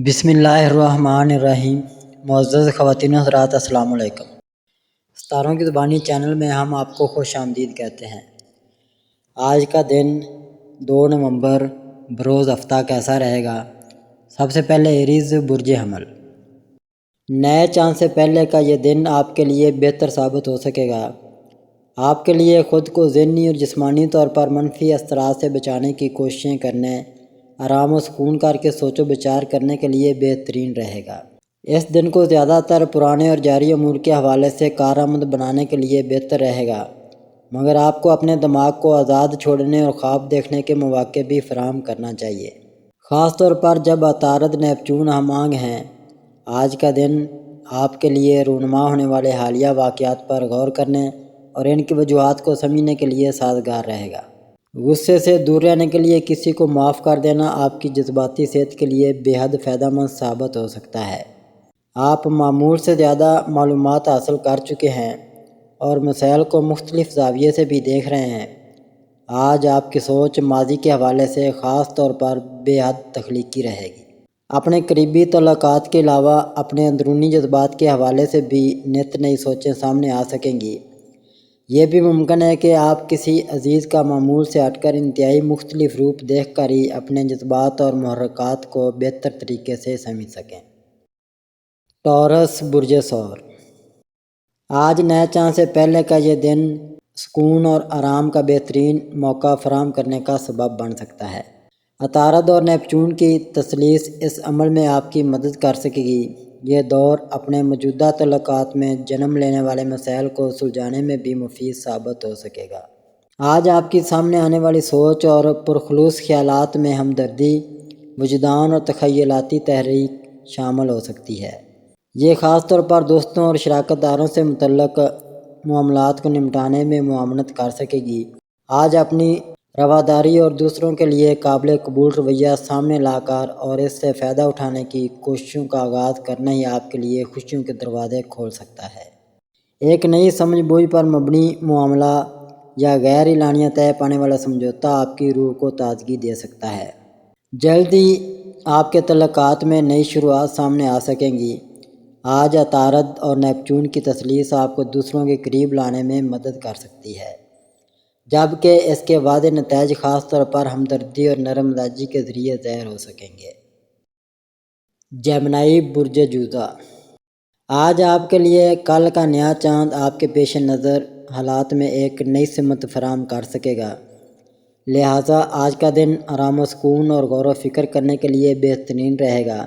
بسم اللہ الرحمن الرحیم۔ معزز خواتین و حضرات، السلام علیکم۔ ستاروں کی زبانی چینل میں ہم آپ کو خوش آمدید کہتے ہیں۔ آج کا دن 2 نومبر بروز ہفتہ کیسا رہے گا؟ سب سے پہلے ایریز برج حمل۔ نئے چاند سے پہلے کا یہ دن آپ کے لیے بہتر ثابت ہو سکے گا۔ آپ کے لیے خود کو ذہنی اور جسمانی طور پر منفی اثرات سے بچانے کی کوششیں کرنے، آرام و سکون کر کے سوچ و بچار کرنے کے لیے بہترین رہے گا۔ اس دن کو زیادہ تر پرانے اور جاری امور کے حوالے سے کارآمد بنانے کے لیے بہتر رہے گا، مگر آپ کو اپنے دماغ کو آزاد چھوڑنے اور خواب دیکھنے کے مواقع بھی فراہم کرنا چاہیے، خاص طور پر جب عطارد نیپچون ہم آہنگ ہیں۔ آج کا دن آپ کے لیے رونما ہونے والے حالیہ واقعات پر غور کرنے اور ان کی وجوہات کو سمجھنے کے لیے سازگار رہے گا۔ غصے سے دور رہنے کے لیے کسی کو معاف کر دینا آپ کی جذباتی صحت کے لیے بے حد فائدہ مند ثابت ہو سکتا ہے۔ آپ معمول سے زیادہ معلومات حاصل کر چکے ہیں اور مسائل کو مختلف زاویے سے بھی دیکھ رہے ہیں۔ آج آپ کی سوچ ماضی کے حوالے سے خاص طور پر بے حد تخلیقی رہے گی۔ اپنے قریبی تعلقات کے علاوہ اپنے اندرونی جذبات کے حوالے سے بھی نت نئی سوچیں سامنے آ سکیں گی۔ یہ بھی ممکن ہے کہ آپ کسی عزیز کا معمول سے ہٹ کر انتہائی مختلف روپ دیکھ کر ہی اپنے جذبات اور محرکات کو بہتر طریقے سے سمجھ سکیں۔ ٹورس برج ثور۔ آج نئے چاند سے پہلے کا یہ دن سکون اور آرام کا بہترین موقع فراہم کرنے کا سبب بن سکتا ہے۔ عطارد اور نیپچون کی تثلیث اس عمل میں آپ کی مدد کر سکے گی۔ یہ دور اپنے موجودہ تعلقات میں جنم لینے والے مسائل کو سلجھانے میں بھی مفید ثابت ہو سکے گا۔ آج آپ کی سامنے آنے والی سوچ اور پرخلوص خیالات میں ہمدردی، وجدان اور تخیلاتی تحریک شامل ہو سکتی ہے۔ یہ خاص طور پر دوستوں اور شراکت داروں سے متعلق معاملات کو نمٹانے میں معاونت کر سکے گی۔ آج اپنی رواداری اور دوسروں کے لیے قابل قبول رویہ سامنے لا کر اور اس سے فائدہ اٹھانے کی کوششوں کا آغاز کرنا ہی آپ کے لیے خوشیوں کے دروازے کھول سکتا ہے۔ ایک نئی سمجھ بوجھ پر مبنی معاملہ یا غیر اعلانیہ طے پانے والا سمجھوتہ آپ کی روح کو تازگی دے سکتا ہے۔ جلد ہی آپ کے تعلقات میں نئی شروعات سامنے آ سکیں گی۔ آج عطارد اور نیپچون کی تثلیث آپ کو دوسروں کے قریب لانے میں مدد کر سکتی ہے، جبکہ اس کے واضح نتائج خاص طور پر ہمدردی اور نرم مزاجی کے ذریعے ظاہر ہو سکیں گے۔ جیمنائی برج جوزہ۔ آج آپ کے لیے کل کا نیا چاند آپ کے پیش نظر حالات میں ایک نئی سمت فراہم کر سکے گا، لہٰذا آج کا دن آرام و سکون اور غور و فکر کرنے کے لیے بہترین رہے گا۔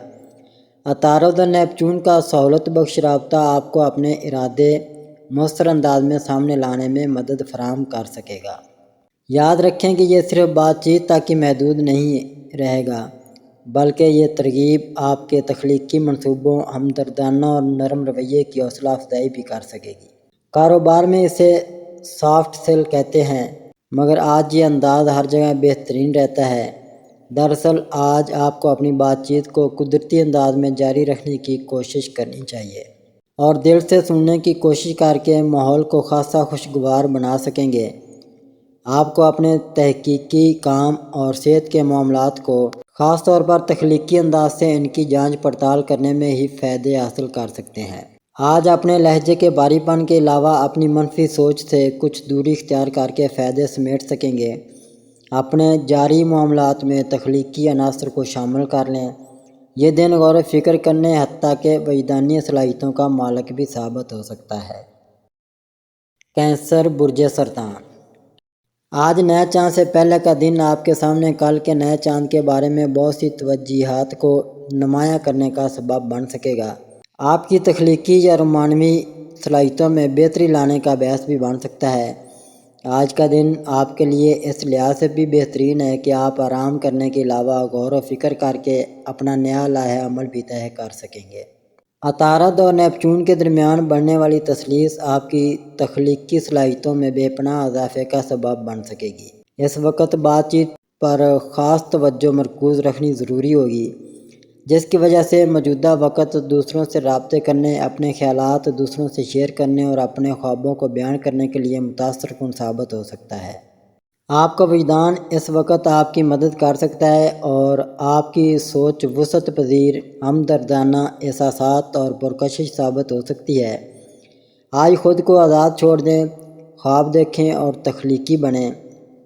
عطارد اور نیپچون کا سہولت بخش رابطہ آپ کو اپنے ارادے مؤثر انداز میں سامنے لانے میں مدد فراہم کر سکے گا۔ یاد رکھیں کہ یہ صرف بات چیت تک ہی محدود نہیں رہے گا، بلکہ یہ ترغیب آپ کے تخلیقی منصوبوں، ہمدردانہ اور نرم رویے کی حوصلہ افزائی بھی کر سکے گی۔ کاروبار میں اسے سافٹ سیل کہتے ہیں، مگر آج یہ انداز ہر جگہ بہترین رہتا ہے۔ دراصل آج آپ کو اپنی بات چیت کو قدرتی انداز میں جاری رکھنے کی کوشش کرنی چاہیے اور دل سے سننے کی کوشش کر کے ماحول کو خاصا خوشگوار بنا سکیں گے۔ آپ کو اپنے تحقیقی کام اور صحت کے معاملات کو خاص طور پر تخلیقی انداز سے ان کی جانچ پڑتال کرنے میں ہی فائدے حاصل کر سکتے ہیں۔ آج اپنے لہجے کے باری پن کے علاوہ اپنی منفی سوچ سے کچھ دوری اختیار کر کے فائدے سمیٹ سکیں گے۔ اپنے جاری معاملات میں تخلیقی عناصر کو شامل کر لیں۔ یہ دن غور و فکر کرنے حتیٰ کہ وجدانی صلاحیتوں کا مالک بھی ثابت ہو سکتا ہے۔ کینسر برج سرطان۔ آج نئے چاند سے پہلے کا دن آپ کے سامنے کل کے نئے چاند کے بارے میں بہت سی توجیہات کو نمایاں کرنے کا سبب بن سکے گا۔ آپ کی تخلیقی یا رومانوی صلاحیتوں میں بہتری لانے کا باعث بھی بن سکتا ہے۔ آج کا دن آپ کے لیے اس لحاظ سے بھی بہترین ہے کہ آپ آرام کرنے کے علاوہ غور و فکر کر کے اپنا نیا لائحہ عمل بھی طے کر سکیں گے۔ عطارد اور نیپچون کے درمیان بڑھنے والی تثلیث آپ کی تخلیقی صلاحیتوں میں بے پناہ اضافے کا سبب بن سکے گی۔ اس وقت بات چیت پر خاص توجہ مرکوز رکھنی ضروری ہوگی، جس کی وجہ سے موجودہ وقت دوسروں سے رابطے کرنے، اپنے خیالات دوسروں سے شیئر کرنے اور اپنے خوابوں کو بیان کرنے کے لیے متاثر کن ثابت ہو سکتا ہے۔ آپ کا وجدان اس وقت آپ کی مدد کر سکتا ہے اور آپ کی سوچ وسعت پذیر، ہمدردانہ احساسات اور پرکشش ثابت ہو سکتی ہے۔ آج خود کو آزاد چھوڑ دیں، خواب دیکھیں اور تخلیقی بنیں،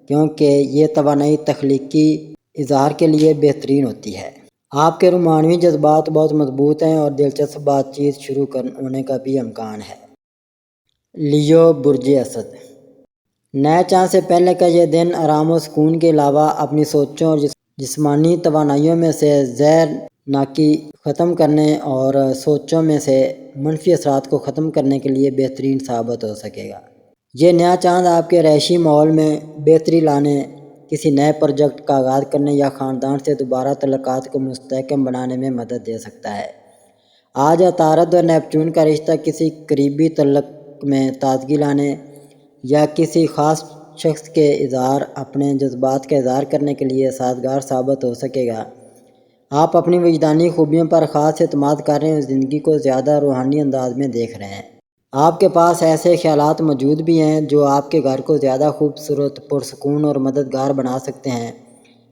کیونکہ یہ توانائی تخلیقی اظہار کے لیے بہترین ہوتی ہے۔ آپ کے روحانی جذبات بہت مضبوط ہیں اور دلچسپ بات چیت شروع ہونے کا بھی امکان ہے۔ لیو، برج اسد۔ نئے چاند سے پہلے کا یہ دن آرام و سکون کے علاوہ اپنی سوچوں اور جسمانی توانائیوں میں سے زہر ناکی ختم کرنے اور سوچوں میں سے منفی اثرات کو ختم کرنے کے لیے بہترین ثابت ہو سکے گا۔ یہ نیا چاند آپ کے رہائشی ماحول میں بہتری لانے، کسی نئے پروجیکٹ کا آغاز کرنے یا خاندان سے دوبارہ تعلقات کو مستحکم بنانے میں مدد دے سکتا ہے۔ آج عطارد اور نیپچون کا رشتہ کسی قریبی تعلق میں تازگی لانے یا کسی خاص شخص کے اپنے جذبات کا اظہار کرنے کے لیے سازگار ثابت ہو سکے گا۔ آپ اپنی وجدانی خوبیوں پر خاص اعتماد کر رہے ہیں اور زندگی کو زیادہ روحانی انداز میں دیکھ رہے ہیں۔ آپ کے پاس ایسے خیالات موجود بھی ہیں جو آپ کے گھر کو زیادہ خوبصورت، پرسکون اور مددگار بنا سکتے ہیں۔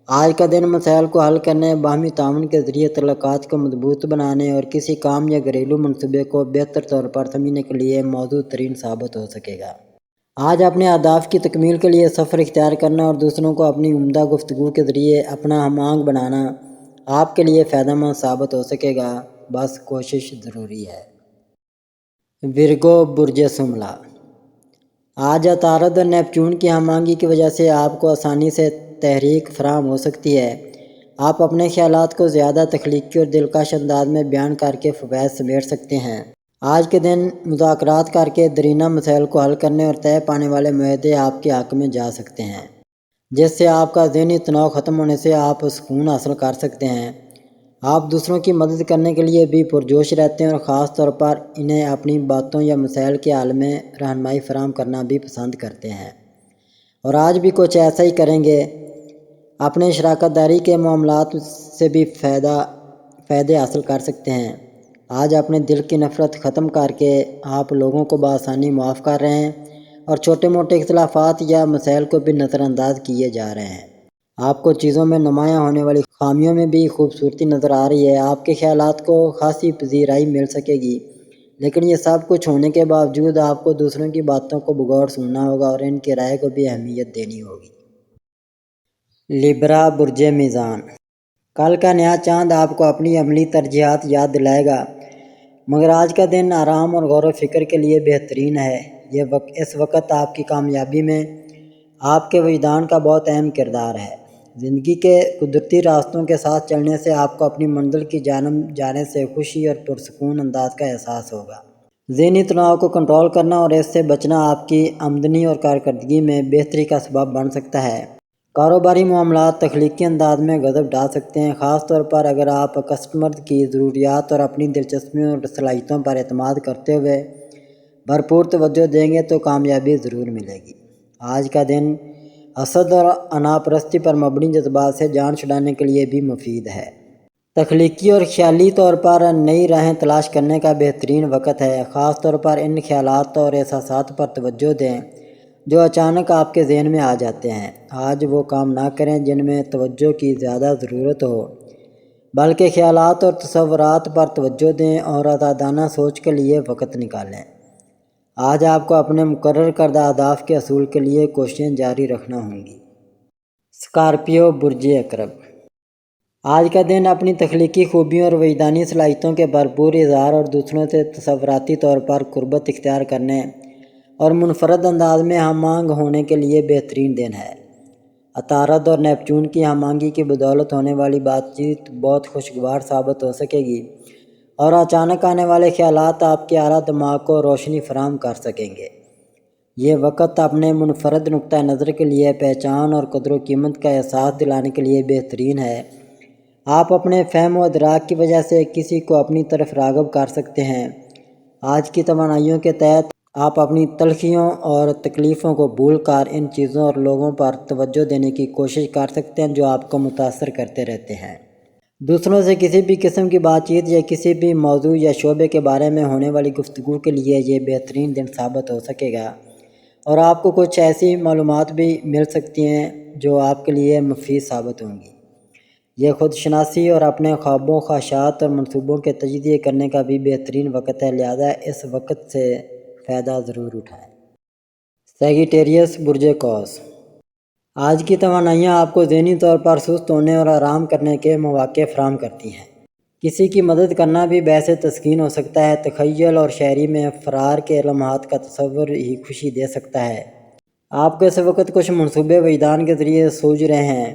آج کا دن مسائل کو حل کرنے، باہمی تعاون کے ذریعے تعلقات کو مضبوط بنانے اور کسی کام یا گھریلو منصوبے کو بہتر طور پر سمجھنے کے لیے موزوں ترین ثابت ہو سکے گا۔ آج اپنے اہداف کی تکمیل کے لیے سفر اختیار کرنا اور دوسروں کو اپنی عمدہ گفتگو کے ذریعے اپنا ہم آہنگ بنانا آپ کے لیے فائدہ مند ثابت ہو سکے گا، بس کوشش ضروری ہے۔ ورگو، برج شملہ۔ آج عطارد اور نیپچون کی ہم آہنگی کی وجہ سے آپ کو آسانی سے تحریک فراہم ہو سکتی ہے۔ آپ اپنے خیالات کو زیادہ تخلیقی اور دلکش انداز میں بیان کر کے فوائد سمیٹ سکتے ہیں۔ آج کے دن مذاکرات کر کے درینہ مسائل کو حل کرنے اور طے پانے والے معاہدے آپ کے حق میں جا سکتے ہیں، جس سے آپ کا ذہنی تناؤ ختم ہونے سے آپ سکون حاصل کر سکتے ہیں۔ آپ دوسروں کی مدد کرنے کے لیے بھی پرجوش رہتے ہیں اور خاص طور پر انہیں اپنی باتوں یا مسائل کے حل میں رہنمائی فراہم کرنا بھی پسند کرتے ہیں، اور آج بھی کچھ ایسا ہی کریں گے۔ اپنے شراکت داری کے معاملات سے بھی فائدے حاصل کر سکتے ہیں۔ آج اپنے دل کی نفرت ختم کر کے آپ لوگوں کو بآسانی معاف کر رہے ہیں اور چھوٹے موٹے اختلافات یا مسائل کو بھی نظر انداز کیے جا رہے ہیں۔ آپ کو چیزوں میں نمایاں ہونے والی خامیوں میں بھی خوبصورتی نظر آ رہی ہے۔ آپ کے خیالات کو خاصی پذیرائی مل سکے گی، لیکن یہ سب کچھ ہونے کے باوجود آپ کو دوسروں کی باتوں کو بغور سننا ہوگا اور ان کی رائے کو بھی اہمیت دینی ہوگی۔ لیبرا، برج میزان۔ کل کا نیا چاند آپ کو اپنی عملی ترجیحات یاد دلائے گا، مگر آج کا دن آرام اور غور و فکر کے لیے بہترین ہے۔ اس وقت آپ کی کامیابی میں آپ کے وجدان کا بہت اہم کردار ہے۔ زندگی کے قدرتی راستوں کے ساتھ چلنے سے آپ کو اپنی منزل کی جانب جانے سے خوشی اور پرسکون انداز کا احساس ہوگا۔ ذہنی تناؤ کو کنٹرول کرنا اور اس سے بچنا آپ کی آمدنی اور کارکردگی میں بہتری کا سبب بن سکتا ہے۔ کاروباری معاملات تخلیقی انداز میں غضب ڈال سکتے ہیں، خاص طور پر اگر آپ کسٹمر کی ضروریات اور اپنی دلچسپیوں اور صلاحیتوں پر اعتماد کرتے ہوئے بھرپور توجہ دیں گے تو کامیابی ضرور ملے گی۔ آج کا دن حسد اور انا پرستی پر مبنی جذبات سے جان چھڑانے کے لیے بھی مفید ہے۔ تخلیقی اور خیالی طور پر نئی راہیں تلاش کرنے کا بہترین وقت ہے۔ خاص طور پر ان خیالات اور احساسات پر توجہ دیں جو اچانک آپ کے ذہن میں آ جاتے ہیں۔ آج وہ کام نہ کریں جن میں توجہ کی زیادہ ضرورت ہو، بلکہ خیالات اور تصورات پر توجہ دیں اور آزادانہ سوچ کے لیے وقت نکالیں۔ آج آپ کو اپنے مقرر کردہ اہداف کے حصول کے لیے کوششیں جاری رکھنا ہوں گی۔ اسکارپیو، برج عقرب۔ آج کا دن اپنی تخلیقی خوبیوں اور وجدانی صلاحیتوں کے بھرپور اظہار اور دوسروں سے تصوراتی طور پر قربت اختیار کرنے اور منفرد انداز میں ہم آہنگ ہونے کے لیے بہترین دن ہے۔ عطارد اور نیپچون کی ہم آہنگی کی بدولت ہونے والی بات چیت بہت خوشگوار ثابت ہو سکے گی اور اچانک آنے والے خیالات آپ کے اعلیٰ دماغ کو روشنی فراہم کر سکیں گے۔ یہ وقت اپنے منفرد نقطہ نظر کے لیے پہچان اور قدر و قیمت کا احساس دلانے کے لیے بہترین ہے۔ آپ اپنے فہم و ادراک کی وجہ سے کسی کو اپنی طرف راغب کر سکتے ہیں۔ آج کی توانائیوں کے تحت آپ اپنی تلخیوں اور تکلیفوں کو بھول کر ان چیزوں اور لوگوں پر توجہ دینے کی کوشش کر سکتے ہیں جو آپ کو متاثر کرتے رہتے ہیں۔ دوسروں سے کسی بھی قسم کی بات چیت یا کسی بھی موضوع یا شعبے کے بارے میں ہونے والی گفتگو کے لیے یہ بہترین دن ثابت ہو سکے گا اور آپ کو کچھ ایسی معلومات بھی مل سکتی ہیں جو آپ کے لیے مفید ثابت ہوں گی۔ یہ خود شناسی اور اپنے خوابوں، خواہشات اور منصوبوں کے تجزیے کرنے کا بھی بہترین وقت ہے، لہذا اس وقت سے فائدہ ضرور اٹھائیں۔ سیگیٹیریس برج قوس، آج کی توانائیاں آپ کو ذہنی طور پر سست ہونے اور آرام کرنے کے مواقع فراہم کرتی ہیں۔ کسی کی مدد کرنا بھی باعث تسکین ہو سکتا ہے۔ تخیل اور شاعری میں فرار کے لمحات کا تصور ہی خوشی دے سکتا ہے۔ آپ کو اس وقت کچھ منصوبے وجدان کے ذریعے سوچ رہے ہیں،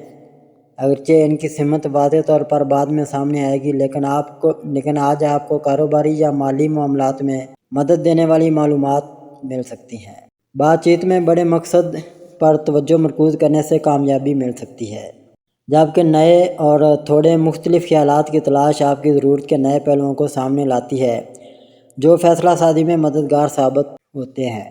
اگرچہ ان کی سمت واضح طور پر بعد میں سامنے آئے گی، لیکن آج آپ کو کاروباری یا مالی معاملات میں مدد دینے والی معلومات مل سکتی ہیں۔ بات چیت میں بڑے مقصد پر توجہ مرکوز کرنے سے کامیابی مل سکتی ہے، جبکہ نئے اور تھوڑے مختلف خیالات کی تلاش آپ کی ضرورت کے نئے پہلوؤں کو سامنے لاتی ہے جو فیصلہ سازی میں مددگار ثابت ہوتے ہیں۔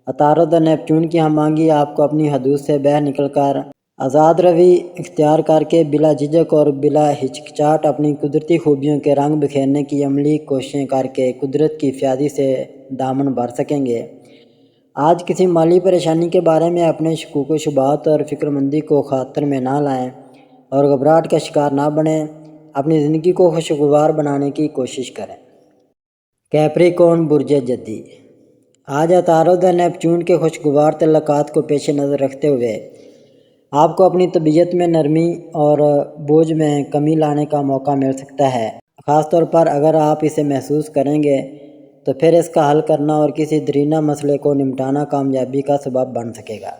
عطارد اور نیپچون کی ہم آہنگی آپ کو اپنی حدود سے باہر نکل کر آزاد روی اختیار کر کے بلا جھجک اور بلا ہچکچاہٹ اپنی قدرتی خوبیوں کے رنگ بکھیرنے کی عملی کوششیں کر کے قدرت کی فیاضی سے دامن بھر سکیں گے۔ آج کسی مالی پریشانی کے بارے میں اپنے شکوک و شبہات اور فکر مندی کو خاطر میں نہ لائیں اور گھبراہٹ کا شکار نہ بنیں، اپنی زندگی کو خوشگوار بنانے کی کوشش کریں۔ کیپریکون برج جدی، آج عطارد اور نیپچون کے خوشگوار تعلقات کو پیش نظر رکھتے ہوئے آپ کو اپنی طبیعت میں نرمی اور بوجھ میں کمی لانے کا موقع مل سکتا ہے، خاص طور پر اگر آپ اسے محسوس کریں گے تو پھر اس کا حل کرنا اور کسی درینہ مسئلے کو نمٹانا کامیابی کا سبب بن سکے گا۔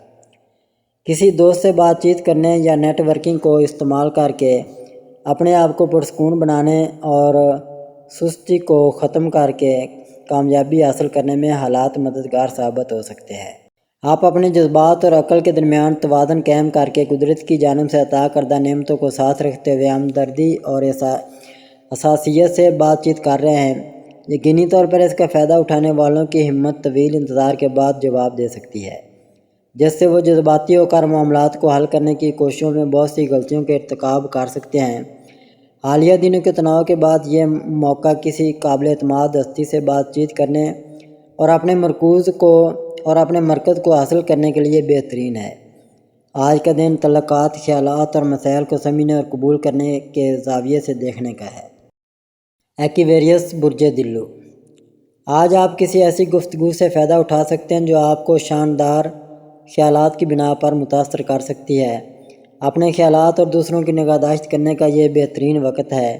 کسی دوست سے بات چیت کرنے یا نیٹ ورکنگ کو استعمال کر کے اپنے آپ کو پرسکون بنانے اور سستی کو ختم کر کے کامیابی حاصل کرنے میں حالات مددگار ثابت ہو سکتے ہیں۔ آپ اپنے جذبات اور عقل کے درمیان توازن قائم کر کے قدرت کی جانب سے عطا کردہ نعمتوں کو ساتھ رکھتے ہوئے ہمدردی اور حساسیت سے بات چیت کر رہے ہیں۔ یقینی طور پر اس کا فائدہ اٹھانے والوں کی ہمت طویل انتظار کے بعد جواب دے سکتی ہے، جس سے وہ جذباتی ہو کر معاملات کو حل کرنے کی کوششوں میں بہت سی غلطیوں کے ارتکاب کر سکتے ہیں۔ حالیہ دنوں کے تناؤ کے بعد یہ موقع کسی قابل اعتماد ہستی سے بات چیت کرنے اور اپنے مرکز کو حاصل کرنے کے لیے بہترین ہے۔ آج کا دن تعلقات، خیالات اور مسائل کو سمجھنے اور قبول کرنے کے زاویے سے دیکھنے کا ہے۔ ایکویریس برج دلو، آج آپ کسی ایسی گفتگو سے فائدہ اٹھا سکتے ہیں جو آپ کو شاندار خیالات کی بنا پر متاثر کر سکتی ہے۔ اپنے خیالات اور دوسروں کی نگہداشت کرنے کا یہ بہترین وقت ہے۔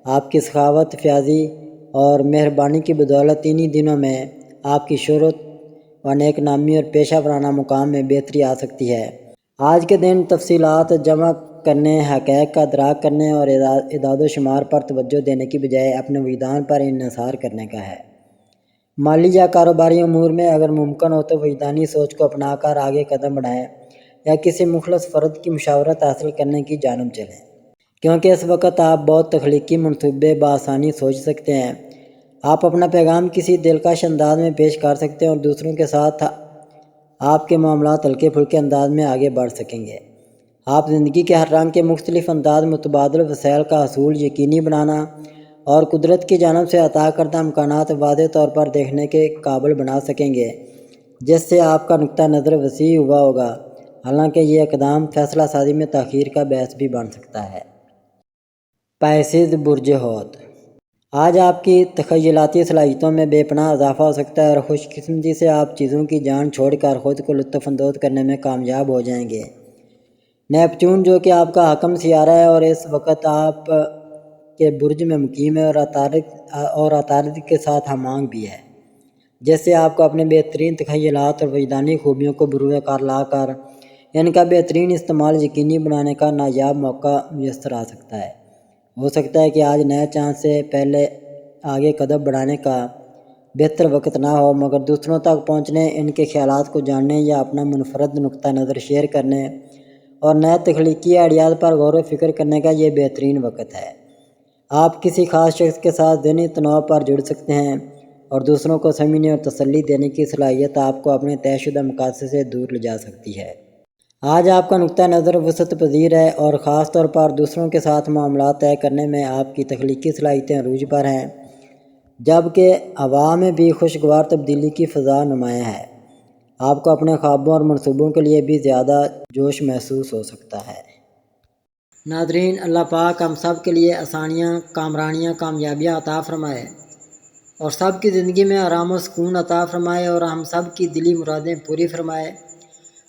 آپ کی سخاوت، فیاضی اور مہربانی کی بدولت انہی دنوں میں آپ کی شہرت و نیک نامی اور پیشہ ورانہ مقام میں بہتری آ سکتی ہے۔ آج کے دن تفصیلات جمع کرنے، حقائق کا ادراک کرنے اور اعداد و شمار پر توجہ دینے کی بجائے اپنے وجدان پر انحصار کرنے کا ہے۔ مالی یا کاروباری امور میں اگر ممکن ہو تو وجدانی سوچ کو اپنا کر آگے قدم بڑھائیں یا کسی مخلص فرد کی مشاورت حاصل کرنے کی جانب چلیں، کیونکہ اس وقت آپ بہت تخلیقی منصوبے بآسانی سوچ سکتے ہیں۔ آپ اپنا پیغام کسی دلکش انداز میں پیش کر سکتے ہیں اور دوسروں کے ساتھ آپ کے معاملات ہلکے پھلکے انداز میں آگے بڑھ سکیں گے۔ آپ زندگی کے ہر رنگ کے مختلف انداز متبادل وسائل کا حصول یقینی بنانا اور قدرت کی جانب سے عطا کردہ امکانات واضح طور پر دیکھنے کے قابل بنا سکیں گے، جس سے آپ کا نقطہ نظر وسیع ہوا ہوگا، حالانکہ یہ اقدام فیصلہ سازی میں تاخیر کا باعث بھی بن سکتا ہے۔ پائسیز برج حوت، آج آپ کی تخیلاتی صلاحیتوں میں بے پناہ اضافہ ہو سکتا ہے اور خوش قسمتی سے آپ چیزوں کی جان چھوڑ کر خود کو لطف اندوز کرنے میں کامیاب ہو جائیں گے۔ نیپچون جو کہ آپ کا حاکم سیارہ ہے اور اس وقت آپ کے برج میں مقیم ہے اور عطارد کے ساتھ ہم آہنگ بھی ہے، جس سے آپ کو اپنے بہترین تخیلات اور وجدانی خوبیوں کو بروئے کار لا کر ان کا بہترین استعمال یقینی بنانے کا نایاب موقع میسر آ سکتا ہے۔ ہو سکتا ہے کہ آج نئے چاند سے پہلے آگے قدم بڑھانے کا بہتر وقت نہ ہو، مگر دوسروں تک پہنچنے، ان کے خیالات کو جاننے یا اپنا منفرد نقطہ نظر شیئر کرنے اور نئے تخلیقی آئیڈیاز پر غور و فکر کرنے کا یہ بہترین وقت ہے۔ آپ کسی خاص شخص کے ساتھ ذہنی تناؤ پر جڑ سکتے ہیں اور دوسروں کو سمجھنے اور تسلی دینے کی صلاحیت آپ کو اپنے طے شدہ مقاصد سے دور لے جا سکتی ہے۔ آج آپ کا نقطہ نظر وسعت پذیر ہے اور خاص طور پر دوسروں کے ساتھ معاملات طے کرنے میں آپ کی تخلیقی صلاحیتیں عروج پر ہیں، جبکہ ہوا میں بھی خوشگوار تبدیلی کی فضا نمایاں ہے۔ آپ کو اپنے خوابوں اور منصوبوں کے لیے بھی زیادہ جوش محسوس ہو سکتا ہے۔ ناظرین، اللہ پاک ہم سب کے لیے آسانیاں، کامرانیاں، کامیابیاں عطا فرمائے اور سب کی زندگی میں آرام و سکون عطا فرمائے اور ہم سب کی دلی مرادیں پوری فرمائے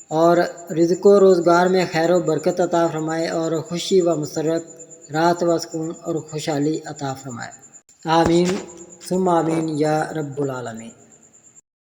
اور رزق و روزگار میں خیر و برکت عطا فرمائے اور خوشی و مسرت، راحت و سکون اور خوشحالی عطا فرمائے۔ آمین ثم آمین یا رب العالمین۔